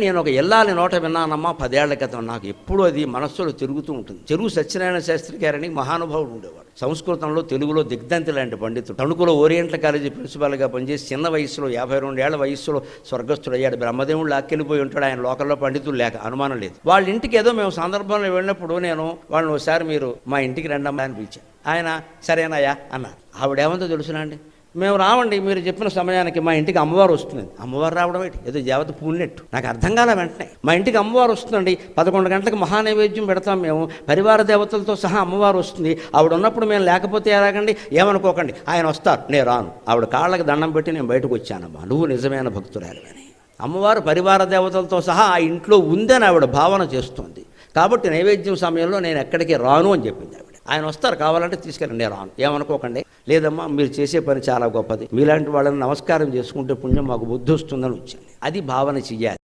నేను ఒక ఎల్లాలి నోట విన్నానమ్మా 10 ఏళ్ల క్రితం. నాకు ఎప్పుడూ అది మనస్సులో తిరుగుతూ ఉంటుంది. చెరువు సత్యనారాయణ శాస్త్రి గారని మహానుభావుడు ఉండేవాడు. సంస్కృతంలో తెలుగులో దిగ్ధంతి లాంటి పండితుడు. తణుకులో ఓరియంటల్ కాలేజీ ప్రిన్సిపాల్గా పనిచేసి చిన్న వయసులో 52 ఏళ్ల వయస్సులో స్వర్గస్థుడయ్యాడు. బ్రహ్మదేవుడు లాక్కెళ్ళిపోయి ఉంటాడు. ఆయన లోకల్లో పండితులు లేక అనుమానం లేదు. వాళ్ళ ఇంటికి ఏదో మేము సందర్భంలో వెళ్ళినప్పుడు నేను వాళ్ళని ఒకసారి మీరు మా ఇంటికి రండమ్మా అని పిలిచాను. ఆయన సరేనాయా అన్నారు. ఆవిడేమందో తెలుసునా అండి, మేము రావండి, మీరు చెప్పిన సమయానికి మా ఇంటికి అమ్మవారు వస్తుంది. అమ్మవారు రావడం ఏంటి, ఏదో దేవత పూనినట్టు. నాకు అర్థం కాలే. వెంటనే మా ఇంటికి అమ్మవారు వస్తుందండి, 11 గంటలకు మహానైవేద్యం పెడతాం మేము, పరివార దేవతలతో సహా అమ్మవారు వస్తుంది. ఆవిడ ఉన్నప్పుడు మేము లేకపోతే ఎలాగండి, ఏమనుకోకండి, ఆయన వస్తారు, నేను రాను. ఆవిడ కాళ్ళకి దండం పెట్టి నేను బయటకు వచ్చానమ్మా, నువ్వు నిజమైన భక్తురాలివని. అమ్మవారు పరివార దేవతలతో సహా ఆ ఇంట్లో ఉందని ఆవిడ భావన చేస్తుంది. కాబట్టి నైవేద్యం సమయంలో నేను ఎక్కడికి రాను అని చెప్పింది ఆవిడ. ఆయన వస్తారు, కావాలంటే తీసుకెళ్ళండి, నేను రాను, ఏమనుకోకండి. లేదమ్మా, మీరు చేసే పని చాలా గొప్పది, మీలాంటి వాళ్ళని నమస్కారం చేసుకుంటే పుణ్యం మాకు బుద్ధి వస్తుందని వచ్చింది. అది భావన చెయ్యాలి.